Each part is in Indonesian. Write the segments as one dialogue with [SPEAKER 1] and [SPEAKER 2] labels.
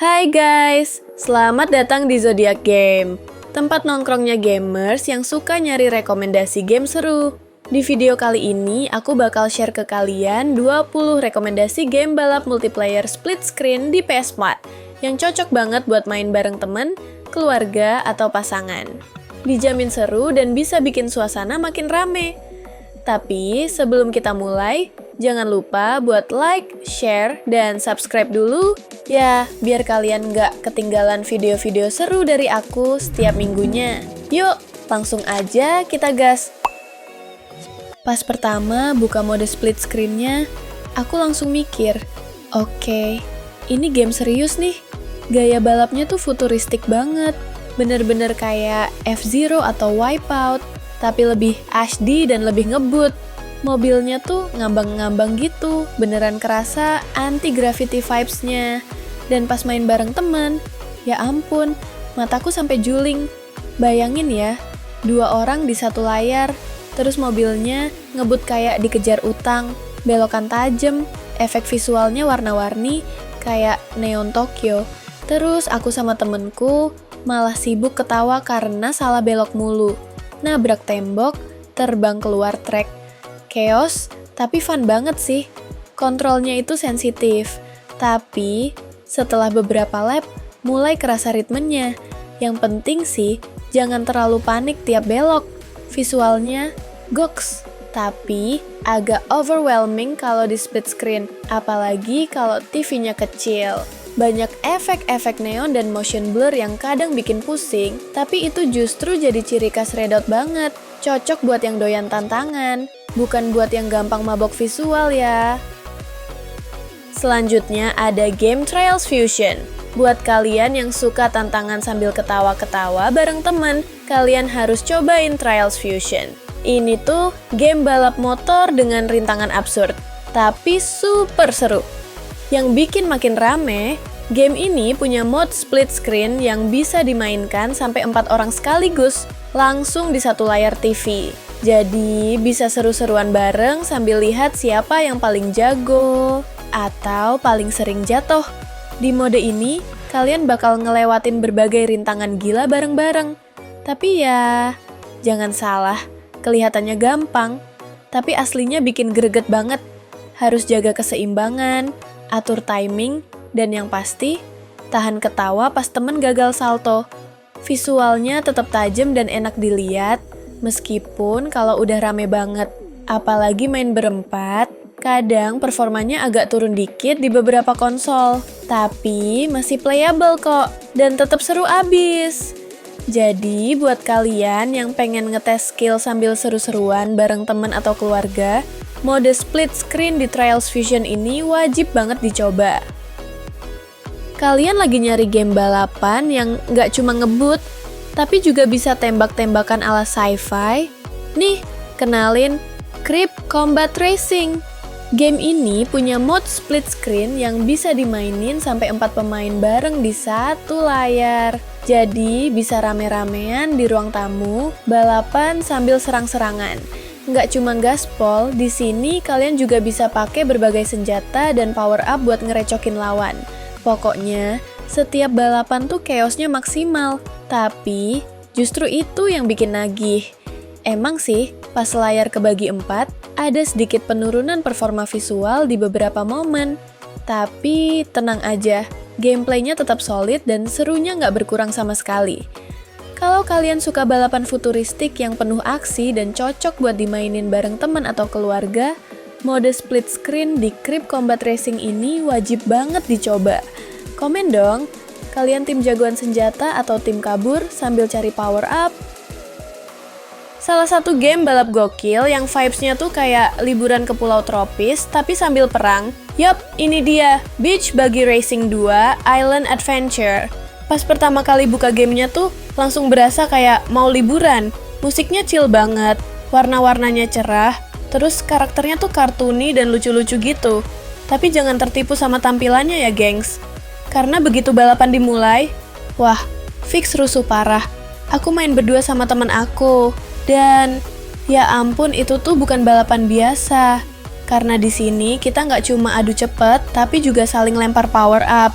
[SPEAKER 1] Hai guys, selamat datang di Zodiac Game, tempat nongkrongnya gamers yang suka nyari rekomendasi game seru. Di video kali ini, aku bakal share ke kalian 20 rekomendasi game balap multiplayer split screen di PS4 yang cocok banget buat main bareng temen, keluarga, atau pasangan. Dijamin seru dan bisa bikin suasana makin rame. Tapi sebelum kita mulai, jangan lupa buat like, share, dan subscribe dulu ya, biar kalian nggak ketinggalan video-video seru dari aku setiap minggunya. Yuk, langsung aja kita gas. Pas pertama buka mode split screen-nya, aku langsung mikir, oke, ini game serius nih. Gaya balapnya tuh futuristik banget, bener-bener kayak F-Zero atau Wipeout, tapi lebih HD dan lebih ngebut. Mobilnya tuh ngambang-ngambang gitu, beneran kerasa anti-gravity vibes-nya. Dan pas main bareng temen, ya ampun, mataku sampai juling. Bayangin ya, 2 orang di satu layar, terus mobilnya ngebut kayak dikejar utang, belokan tajam, efek visualnya warna-warni kayak neon Tokyo. Terus aku sama temenku malah sibuk ketawa karena salah belok mulu. Nabrak tembok, terbang keluar trek. Chaos, tapi fun banget sih. Kontrolnya itu sensitif, tapi setelah beberapa lap, mulai kerasa ritmenya. Yang penting sih, jangan terlalu panik tiap belok. Visualnya, goks, tapi agak overwhelming kalau di split screen, apalagi kalau TV-nya kecil. Banyak efek-efek neon dan motion blur yang kadang bikin pusing, tapi itu justru jadi ciri khas Red Dot banget. Cocok buat yang doyan tantangan, bukan buat yang gampang mabok visual ya. Selanjutnya ada game Trials Fusion. Buat kalian yang suka tantangan sambil ketawa-ketawa bareng temen, kalian harus cobain Trials Fusion. Ini tuh game balap motor dengan rintangan absurd, tapi super seru. Yang bikin makin rame, game ini punya mode split screen yang bisa dimainkan sampai 4 orang sekaligus, langsung di satu layar TV. Jadi bisa seru-seruan bareng sambil lihat siapa yang paling jago atau paling sering jatuh. Di mode ini, kalian bakal ngelewatin berbagai rintangan gila bareng-bareng. Tapi ya, jangan salah, kelihatannya gampang, tapi aslinya bikin greget banget. Harus jaga keseimbangan, atur timing, dan yang pasti, tahan ketawa pas temen gagal salto. Visualnya tetap tajam dan enak dilihat, meskipun kalau udah rame banget. Apalagi main berempat, kadang performanya agak turun dikit di beberapa konsol. Tapi masih playable kok, dan tetap seru abis. Jadi buat kalian yang pengen ngetes skill sambil seru-seruan bareng temen atau keluarga, mode split screen di Trials Fusion ini wajib banget dicoba. Kalian lagi nyari game balapan yang nggak cuma ngebut, tapi juga bisa tembak-tembakan ala sci-fi? Nih, kenalin Crypt Combat Racing. Game ini punya mode split screen yang bisa dimainin sampai 4 pemain bareng di satu layar. Jadi bisa rame-ramean di ruang tamu, balapan sambil serang-serangan. Nggak cuma gaspol, di sini kalian juga bisa pakai berbagai senjata dan power up buat ngerecokin lawan. Pokoknya, setiap balapan tuh chaosnya maksimal, tapi justru itu yang bikin nagih. Emang sih, pas layar kebagi 4, ada sedikit penurunan performa visual di beberapa momen. Tapi tenang aja, gameplaynya tetap solid dan serunya nggak berkurang sama sekali. Kalau kalian suka balapan futuristik yang penuh aksi dan cocok buat dimainin bareng teman atau keluarga, mode split screen di Crypt Combat Racing ini wajib banget dicoba. Komen dong, kalian tim jagoan senjata atau tim kabur sambil cari power up? Salah satu game balap gokil yang vibes-nya tuh kayak liburan ke pulau tropis tapi sambil perang. Yup, ini dia, Beach Buggy Racing 2 Island Adventure. Pas pertama kali buka gamenya tuh langsung berasa kayak mau liburan. Musiknya chill banget, warna-warnanya cerah, terus karakternya tuh kartuni dan lucu-lucu gitu. Tapi jangan tertipu sama tampilannya ya gengs. Karena begitu balapan dimulai, wah, fix rusuh parah. Aku main berdua sama temen aku. Dan ya ampun, itu tuh bukan balapan biasa. Karena di sini kita nggak cuma adu cepet, tapi juga saling lempar power up.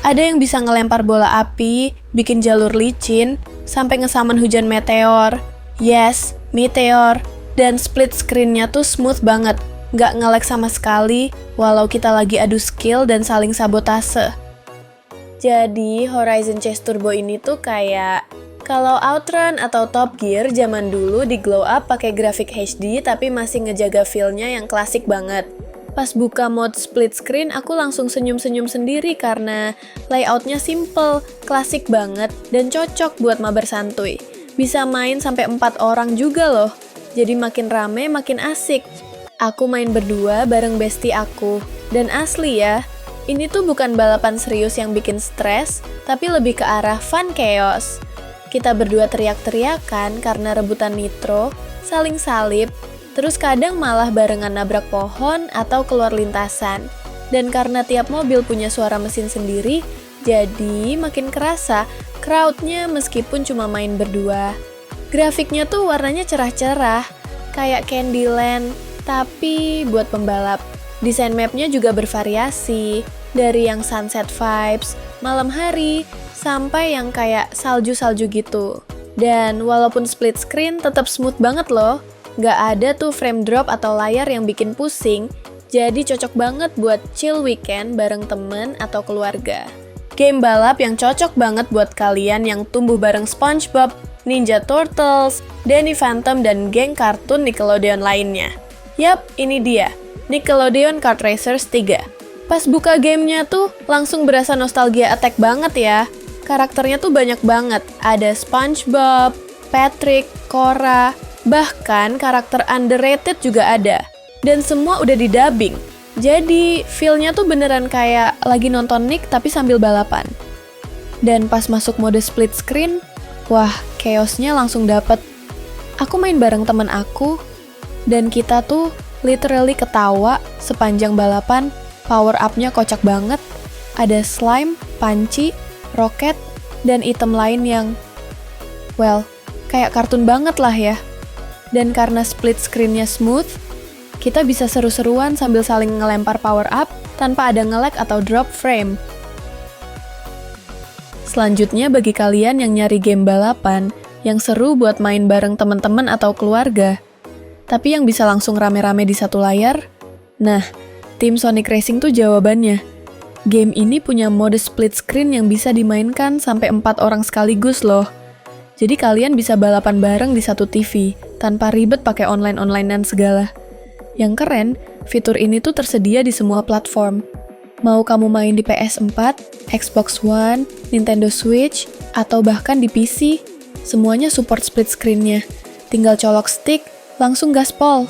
[SPEAKER 1] Ada yang bisa ngelempar bola api, bikin jalur licin, sampai ngesamen hujan meteor. Yes, meteor. Dan split screen-nya tuh smooth banget, nggak nge-lag sama sekali, walau kita lagi adu skill dan saling sabotase. Jadi, Horizon Chase Turbo ini tuh kayak kalau Outrun atau Top Gear zaman dulu di glow up pakai grafik HD tapi masih ngejaga feel-nya yang klasik banget. Pas buka mode split screen, aku langsung senyum-senyum sendiri karena layoutnya simple, klasik banget, dan cocok buat mabar santuy. Bisa main sampai 4 orang juga loh, jadi makin rame makin asik. Aku main berdua bareng bestie aku, dan asli ya, ini tuh bukan balapan serius yang bikin stres, tapi lebih ke arah fun chaos. Kita berdua teriak-teriakan karena rebutan nitro, saling salip, terus kadang malah barengan nabrak pohon atau keluar lintasan. Dan karena tiap mobil punya suara mesin sendiri, jadi makin kerasa crowd-nya meskipun cuma main berdua. Grafiknya tuh warnanya cerah-cerah, kayak Candyland, tapi buat pembalap. Desain mapnya juga bervariasi, dari yang sunset vibes, malam hari, sampai yang kayak salju-salju gitu. Dan walaupun split screen tetap smooth banget loh. Nggak ada tuh frame drop atau layar yang bikin pusing, jadi cocok banget buat chill weekend bareng temen atau keluarga. Game balap yang cocok banget buat kalian yang tumbuh bareng SpongeBob, Ninja Turtles, Danny Phantom, dan geng kartun Nickelodeon lainnya. Yap, ini dia, Nickelodeon Kart Racers 3. Pas buka gamenya tuh, langsung berasa nostalgia attack banget ya. Karakternya tuh banyak banget, ada SpongeBob, Patrick, Cora, bahkan karakter underrated juga ada. Dan semua udah didubbing. Jadi, feel-nya tuh beneran kayak lagi nonton Nick tapi sambil balapan. Dan pas masuk mode split screen, wah, chaos-nya langsung dapet. Aku main bareng temen aku, dan kita tuh literally ketawa sepanjang balapan. Power up-nya kocak banget. Ada slime, panci, roket, dan item lain yang, well, kayak kartun banget lah ya. Dan karena split screen-nya smooth, kita bisa seru-seruan sambil saling ngelempar power up tanpa ada nge-lag atau drop frame. Selanjutnya bagi kalian yang nyari game balapan yang seru buat main bareng teman-teman atau keluarga, tapi yang bisa langsung rame-rame di satu layar, nah, tim Sonic Racing tuh jawabannya. Game ini punya mode split screen yang bisa dimainkan sampai 4 orang sekaligus loh. Jadi kalian bisa balapan bareng di satu TV, tanpa ribet pakai online-onlinean segala. Yang keren, fitur ini tuh tersedia di semua platform. Mau kamu main di PS4, Xbox One, Nintendo Switch, atau bahkan di PC, semuanya support split screen-nya. Tinggal colok stick, langsung gaspol.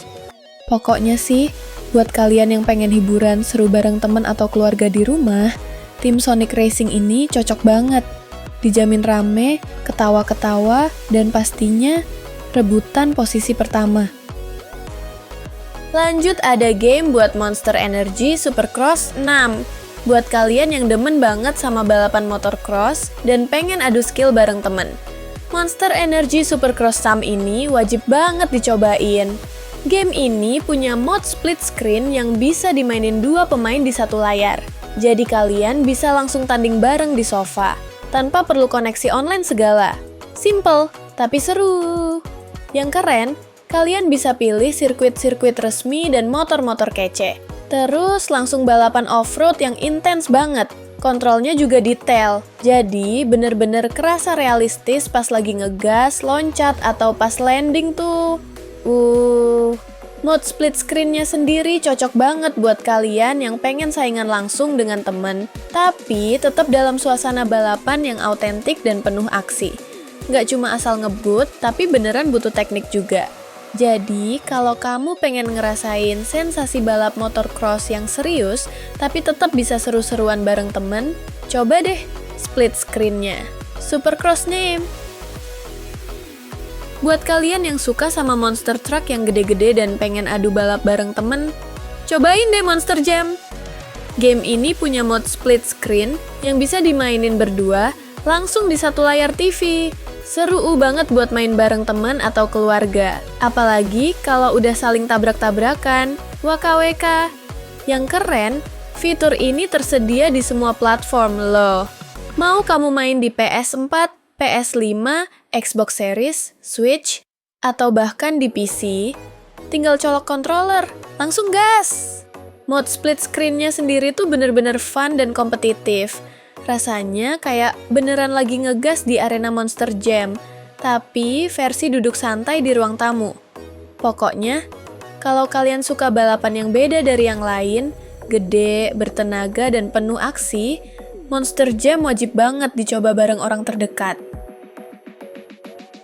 [SPEAKER 1] Pokoknya sih, buat kalian yang pengen hiburan seru bareng temen atau keluarga di rumah, tim Sonic Racing ini cocok banget. Dijamin rame, ketawa-ketawa, dan pastinya rebutan posisi pertama. Lanjut ada game buat Monster Energy Supercross 6. Buat kalian yang demen banget sama balapan motor cross dan pengen adu skill bareng temen. Monster Energy Supercross 6 ini wajib banget dicobain. Game ini punya mode split screen yang bisa dimainin 2 pemain di satu layar. Jadi kalian bisa langsung tanding bareng di sofa, tanpa perlu koneksi online segala. Simple, tapi seru. Yang keren, kalian bisa pilih sirkuit-sirkuit resmi dan motor-motor kece. Terus langsung balapan off-road yang intens banget. Kontrolnya juga detail, jadi bener-bener kerasa realistis pas lagi ngegas, loncat, atau pas landing tuh. Mode split screen-nya sendiri cocok banget buat kalian yang pengen saingan langsung dengan temen, tapi tetap dalam suasana balapan yang autentik dan penuh aksi. Nggak cuma asal ngebut, tapi beneran butuh teknik juga. Jadi, kalau kamu pengen ngerasain sensasi balap motor cross yang serius, tapi tetap bisa seru-seruan bareng temen, coba deh split screen-nya. Supercross name! Buat kalian yang suka sama monster truck yang gede-gede dan pengen adu balap bareng temen, cobain deh Monster Jam! Game ini punya mode split screen yang bisa dimainin berdua langsung di satu layar TV. Seru banget buat main bareng temen atau keluarga. Apalagi kalau udah saling tabrak-tabrakan, WKWK. Yang keren, Fitur ini tersedia di semua platform loh. Mau kamu main di PS4, PS5, Xbox Series, Switch, atau bahkan di PC, tinggal colok controller, langsung gas! Mode split screen-nya sendiri tuh bener-bener fun dan kompetitif. Rasanya kayak beneran lagi ngegas di arena Monster Jam, tapi versi duduk santai di ruang tamu. Pokoknya, kalau kalian suka balapan yang beda dari yang lain, gede, bertenaga, dan penuh aksi, Monster Jam wajib banget dicoba bareng orang terdekat.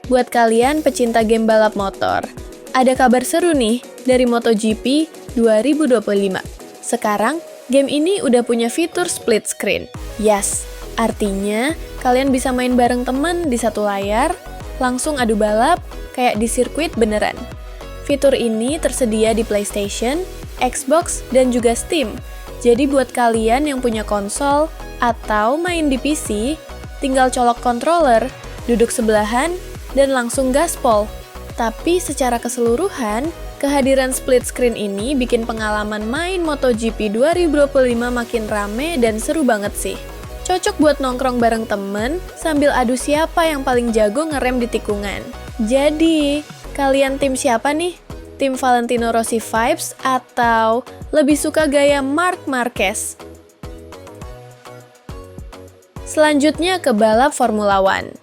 [SPEAKER 1] Buat kalian pecinta game balap motor, ada kabar seru nih dari MotoGP 2025. Sekarang, game ini udah punya fitur split screen. Yes, artinya kalian bisa main bareng temen di satu layar, langsung adu balap, kayak di sirkuit beneran. Fitur ini tersedia di PlayStation, Xbox, dan juga Steam. Jadi buat kalian yang punya konsol atau main di PC, tinggal colok controller, duduk sebelahan, dan langsung gaspol. Tapi secara keseluruhan, kehadiran split screen ini bikin pengalaman main MotoGP 2025 makin rame dan seru banget sih. Cocok buat nongkrong bareng temen sambil adu siapa yang paling jago ngerem di tikungan. Jadi, kalian tim siapa nih? Tim Valentino Rossi vibes atau lebih suka gaya Marc Marquez? Selanjutnya ke balap Formula One.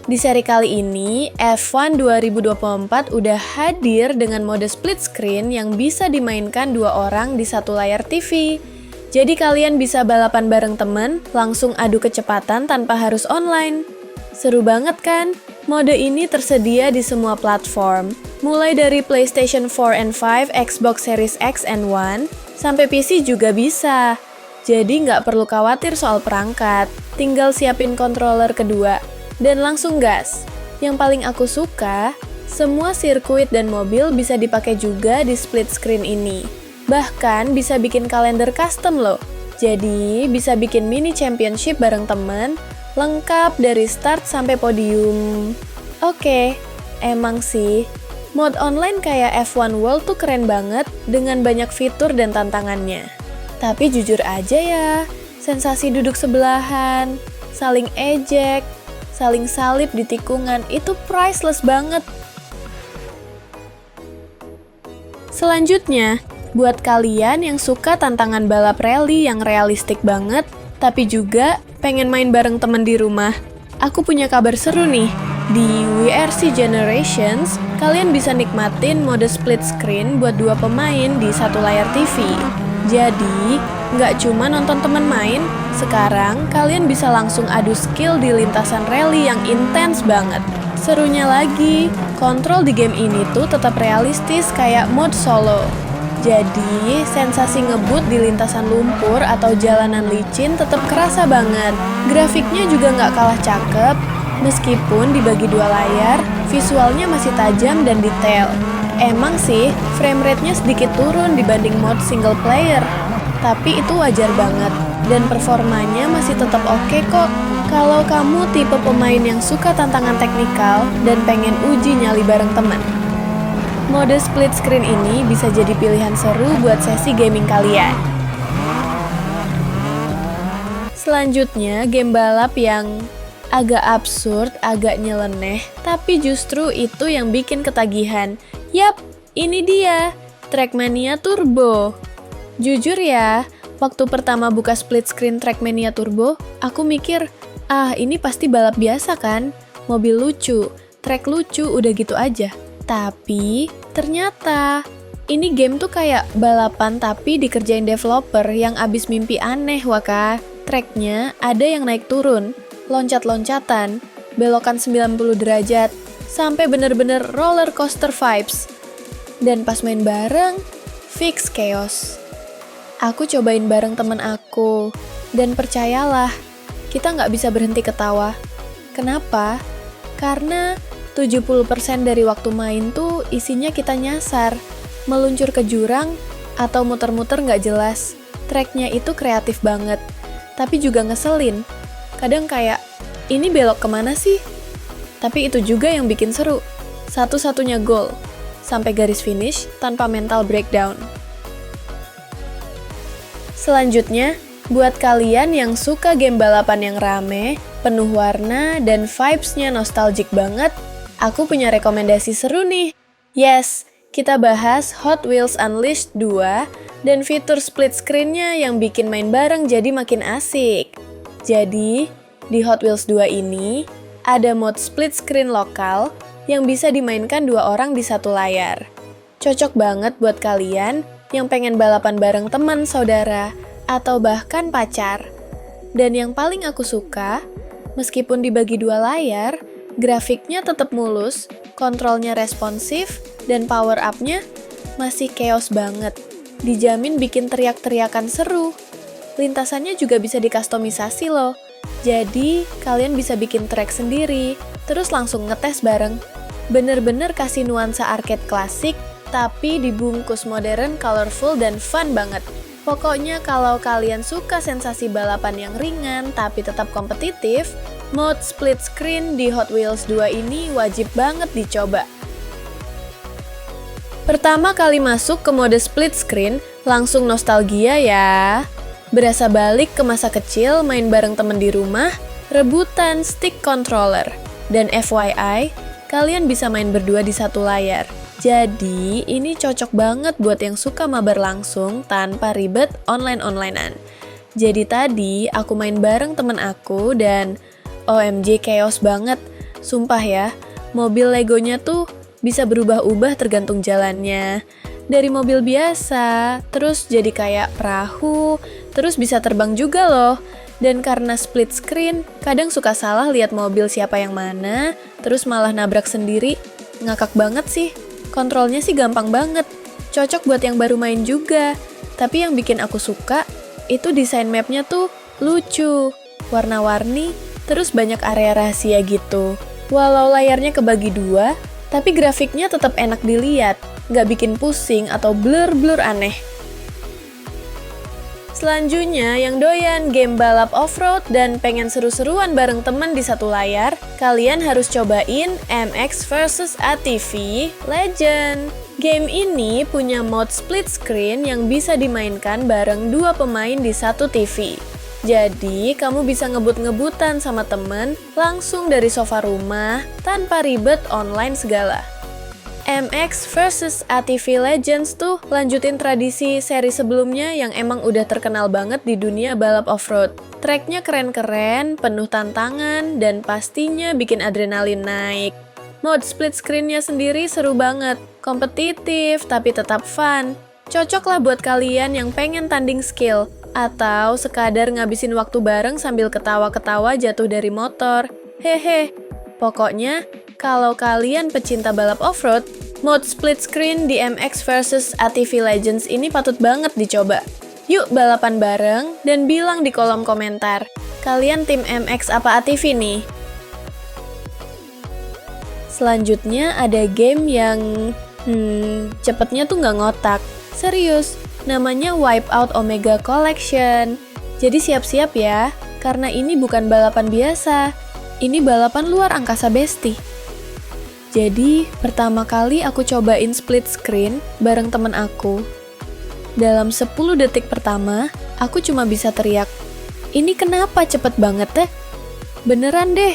[SPEAKER 1] Di seri kali ini, F1 2024 udah hadir dengan mode split screen yang bisa dimainkan 2 orang di satu layar TV. Jadi kalian bisa balapan bareng temen, langsung adu kecepatan tanpa harus online. Seru banget kan? Mode ini tersedia di semua platform, mulai dari PlayStation 4 and 5, Xbox Series X and One, sampai PC juga bisa. Jadi nggak perlu khawatir soal perangkat, tinggal siapin controller kedua, dan langsung gas. Yang paling aku suka, semua sirkuit dan mobil bisa dipakai juga di split screen ini. Bahkan bisa bikin kalender custom loh. Jadi bisa bikin mini championship bareng temen, lengkap dari start sampai podium. Oke, emang sih, mode online kayak F1 World tuh keren banget dengan banyak fitur dan tantangannya. Tapi jujur aja ya, sensasi duduk sebelahan, saling ejek, saling salip di tikungan itu priceless banget. Selanjutnya, buat kalian yang suka tantangan balap rally yang realistik banget, tapi juga pengen main bareng temen di rumah, aku punya kabar seru nih. Di WRC Generations, kalian bisa nikmatin mode split screen buat 2 pemain di satu layar TV. Jadi, nggak cuma nonton temen main, sekarang kalian bisa langsung adu skill di lintasan rally yang intens banget. Serunya lagi, kontrol di game ini tuh tetap realistis kayak mode solo. Jadi, sensasi ngebut di lintasan lumpur atau jalanan licin tetap kerasa banget. Grafiknya juga nggak kalah cakep, meskipun dibagi 2 layar, visualnya masih tajam dan detail. Emang sih, frame rate-nya sedikit turun dibanding mode single player, tapi itu wajar banget, dan performanya masih tetap oke kok. Kalau kamu tipe pemain yang suka tantangan teknikal dan pengen uji nyali bareng teman, mode split screen ini bisa jadi pilihan seru buat sesi gaming kalian. Selanjutnya, game balap yang agak absurd, agak nyeleneh, tapi justru itu yang bikin ketagihan. Yap, ini dia, Trackmania Turbo. Jujur ya, waktu pertama buka split screen Trackmania Turbo, aku mikir, ini pasti balap biasa kan? Mobil lucu, track lucu, udah gitu aja. Tapi, ternyata, ini game tuh kayak balapan tapi dikerjain developer yang abis mimpi aneh, waka. Tracknya ada yang naik turun, loncat-loncatan, belokan 90 derajat, sampai bener-bener roller coaster vibes. Dan pas main bareng, fix chaos. Aku cobain bareng temen aku, dan percayalah, kita nggak bisa berhenti ketawa. Kenapa? Karena 70% dari waktu main tuh isinya kita nyasar, meluncur ke jurang, atau muter-muter nggak jelas. Tracknya itu kreatif banget, tapi juga ngeselin. Kadang kayak, ini belok kemana sih? Tapi itu juga yang bikin seru. Satu-satunya goal, sampai garis finish tanpa mental breakdown. Selanjutnya, buat kalian yang suka game balapan yang rame, penuh warna, dan vibes-nya nostalgic banget, aku punya rekomendasi seru nih. Yes, kita bahas Hot Wheels Unleashed 2 dan fitur split screen-nya yang bikin main bareng jadi makin asik. Jadi, di Hot Wheels 2 ini, ada mode split screen lokal yang bisa dimainkan 2 orang di satu layar. Cocok banget buat kalian yang pengen balapan bareng teman, saudara, atau bahkan pacar. Dan yang paling aku suka, meskipun dibagi 2 layar, grafiknya tetap mulus, kontrolnya responsif, dan power up-nya masih chaos banget. Dijamin bikin teriak-teriakan seru. Lintasannya juga bisa dikustomisasi loh. Jadi, kalian bisa bikin track sendiri, terus langsung ngetes bareng. Bener-bener kasih nuansa arcade klasik, tapi dibungkus modern, colorful, dan fun banget. Pokoknya kalau kalian suka sensasi balapan yang ringan tapi tetap kompetitif, mode split screen di Hot Wheels 2 ini wajib banget dicoba. Pertama kali masuk ke mode split screen, langsung nostalgia ya. Berasa balik ke masa kecil main bareng temen di rumah, rebutan stick controller. Dan FYI, kalian bisa main berdua di satu layar. Jadi, ini cocok banget buat yang suka mabar langsung tanpa ribet online-onlinean. Jadi tadi, aku main bareng temen aku dan OMG chaos banget. Sumpah ya, mobil Legonya tuh bisa berubah-ubah tergantung jalannya. Dari mobil biasa, terus jadi kayak perahu, terus bisa terbang juga loh. Dan karena split screen, kadang suka salah lihat mobil siapa yang mana, terus malah nabrak sendiri. Ngakak banget sih. Kontrolnya sih gampang banget, cocok buat yang baru main juga. Tapi yang bikin aku suka, itu desain mapnya tuh lucu, warna-warni, terus banyak area rahasia gitu. Walau layarnya kebagi 2, tapi grafiknya tetap enak dilihat, nggak bikin pusing atau blur-blur aneh. Selanjutnya, yang doyan game balap off-road dan pengen seru-seruan bareng teman di satu layar, kalian harus cobain MX vs ATV Legend. Game ini punya mode split screen yang bisa dimainkan bareng 2 pemain di satu TV. Jadi, kamu bisa ngebut-ngebutan sama temen langsung dari sofa rumah tanpa ribet online segala. MX vs ATV Legends tuh lanjutin tradisi seri sebelumnya yang emang udah terkenal banget di dunia balap off-road. Tracknya keren-keren, penuh tantangan, dan pastinya bikin adrenalin naik. Mode split screen-nya sendiri seru banget, kompetitif tapi tetap fun. Cocok lah buat kalian yang pengen tanding skill, atau sekadar ngabisin waktu bareng sambil ketawa-ketawa jatuh dari motor. Hehe, pokoknya kalau kalian pecinta balap off-road, mode split screen di MX vs ATV Legends ini patut banget dicoba. Yuk balapan bareng dan bilang di kolom komentar, kalian tim MX apa ATV nih? Selanjutnya ada game yang cepetnya tuh nggak ngotak. Serius, namanya Wipeout Omega Collection. Jadi siap-siap ya, karena ini bukan balapan biasa. Ini balapan luar angkasa besti. Jadi, pertama kali aku cobain split screen bareng temen aku. Dalam 10 detik pertama, aku cuma bisa teriak, "Ini kenapa cepet banget teh?" Beneran deh,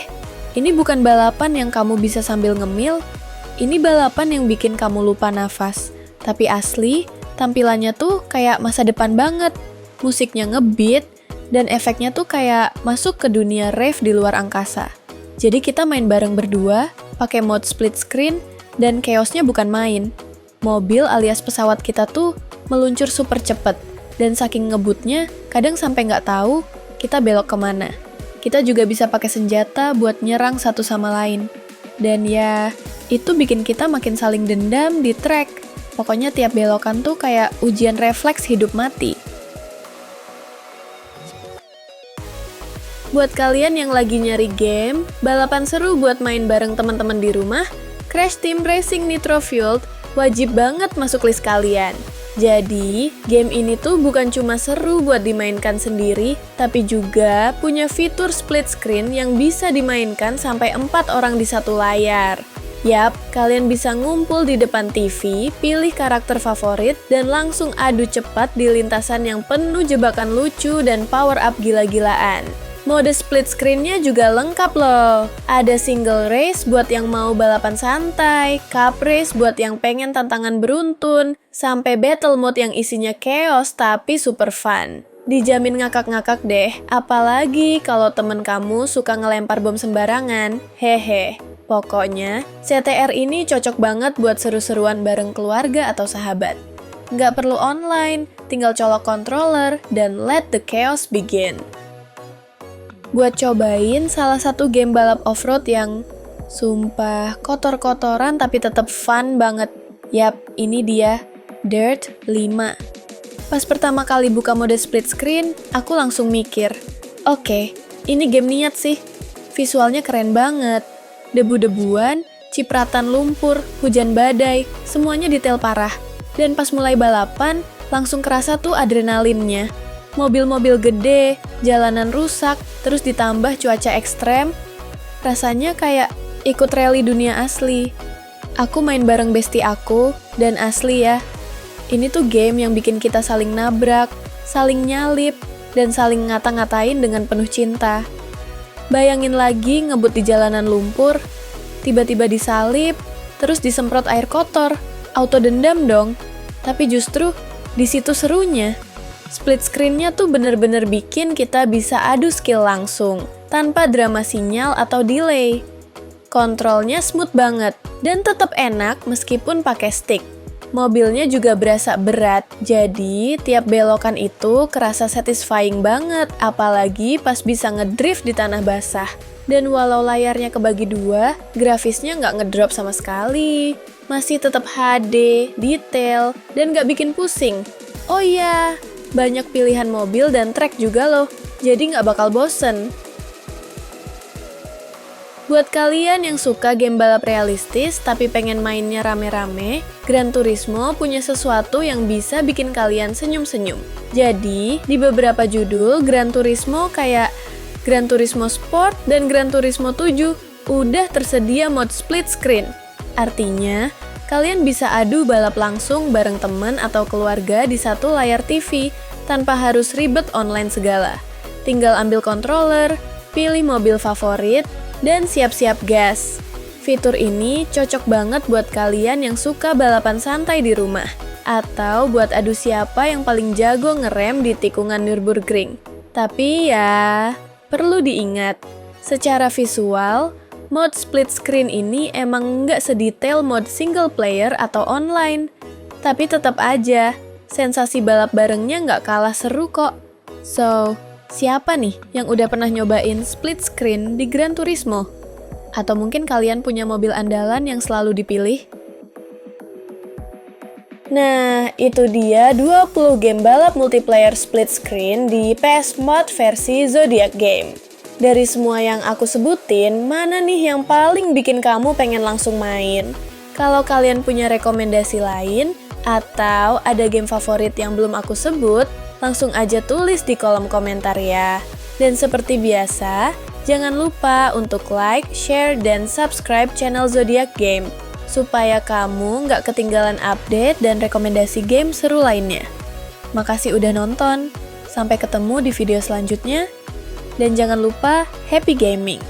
[SPEAKER 1] ini bukan balapan yang kamu bisa sambil ngemil. Ini balapan yang bikin kamu lupa nafas. Tapi asli, tampilannya tuh kayak masa depan banget. Musiknya ngebeat, dan efeknya tuh kayak masuk ke dunia rave di luar angkasa. Jadi kita main bareng berdua, pakai mode split screen, dan chaosnya bukan main. Mobil alias pesawat kita tuh meluncur super cepet, dan saking ngebutnya, kadang sampai nggak tahu kita belok kemana. Kita juga bisa pakai senjata buat nyerang satu sama lain. Dan ya, itu bikin kita makin saling dendam di track. Pokoknya tiap belokan tuh kayak ujian refleks hidup mati. Buat kalian yang lagi nyari game, balapan seru buat main bareng teman-teman di rumah, Crash Team Racing Nitro Fueled wajib banget masuk list kalian. Jadi, game ini tuh bukan cuma seru buat dimainkan sendiri, tapi juga punya fitur split screen yang bisa dimainkan sampai 4 orang di satu layar. Yap, kalian bisa ngumpul di depan TV, pilih karakter favorit, dan langsung adu cepat di lintasan yang penuh jebakan lucu dan power up gila-gilaan. Mode split screen-nya juga lengkap loh. Ada single race buat yang mau balapan santai, cup race buat yang pengen tantangan beruntun, sampai battle mode yang isinya chaos tapi super fun. Dijamin ngakak-ngakak deh, apalagi kalau temen kamu suka ngelempar bom sembarangan. Hehe. Pokoknya, CTR ini cocok banget buat seru-seruan bareng keluarga atau sahabat. Nggak perlu online, tinggal colok controller dan let the chaos begin. Buat cobain salah satu game balap off-road yang sumpah kotor-kotoran tapi tetap fun banget. Yap, ini dia, Dirt 5. Pas pertama kali buka mode split screen, aku langsung mikir, oke, ini game niat sih. Visualnya keren banget. Debu-debuan, cipratan lumpur, hujan badai, semuanya detail parah. Dan pas mulai balapan, langsung kerasa tuh adrenalinnya. Mobil-mobil gede, jalanan rusak, terus ditambah cuaca ekstrem. Rasanya kayak ikut rally dunia asli. Aku main bareng bestie aku, dan asli ya. Ini tuh game yang bikin kita saling nabrak, saling nyalip, dan saling ngata-ngatain dengan penuh cinta. Bayangin lagi ngebut di jalanan lumpur, tiba-tiba disalip, terus disemprot air kotor, auto dendam dong. Tapi justru di situ serunya. Split screen-nya tuh bener-bener bikin kita bisa adu skill langsung, tanpa drama sinyal atau delay. Kontrolnya smooth banget, dan tetap enak meskipun pakai stick. Mobilnya juga berasa berat, jadi tiap belokan itu kerasa satisfying banget, apalagi pas bisa ngedrift di tanah basah. Dan walau layarnya kebagi dua, grafisnya nggak ngedrop sama sekali. Masih tetap HD, detail, dan nggak bikin pusing. Oh iya, banyak pilihan mobil dan track juga loh, jadi nggak bakal bosen. Buat kalian yang suka game balap realistis tapi pengen mainnya rame-rame, Gran Turismo punya sesuatu yang bisa bikin kalian senyum-senyum. Jadi, di beberapa judul Gran Turismo kayak Gran Turismo Sport dan Gran Turismo 7 udah tersedia mode split screen. Artinya, kalian bisa adu balap langsung bareng temen atau keluarga di satu layar TV tanpa harus ribet online segala. Tinggal ambil controller, pilih mobil favorit, dan siap-siap gas. Fitur ini cocok banget buat kalian yang suka balapan santai di rumah, atau buat adu siapa yang paling jago ngerem di tikungan Nürburgring. Tapi ya, perlu diingat, secara visual, mode split screen ini emang nggak sedetail mode single player atau online. Tapi tetap aja, sensasi balap barengnya nggak kalah seru kok. So, siapa nih yang udah pernah nyobain split screen di Gran Turismo? Atau mungkin kalian punya mobil andalan yang selalu dipilih? Nah, itu dia 20 game balap multiplayer split screen di PS Mod versi Zodiac Game. Dari semua yang aku sebutin, mana nih yang paling bikin kamu pengen langsung main? Kalau kalian punya rekomendasi lain, atau ada game favorit yang belum aku sebut, langsung aja tulis di kolom komentar ya. Dan seperti biasa, jangan lupa untuk like, share, dan subscribe channel Zodiac Game, supaya kamu nggak ketinggalan update dan rekomendasi game seru lainnya. Makasih udah nonton, sampai ketemu di video selanjutnya, dan jangan lupa happy gaming!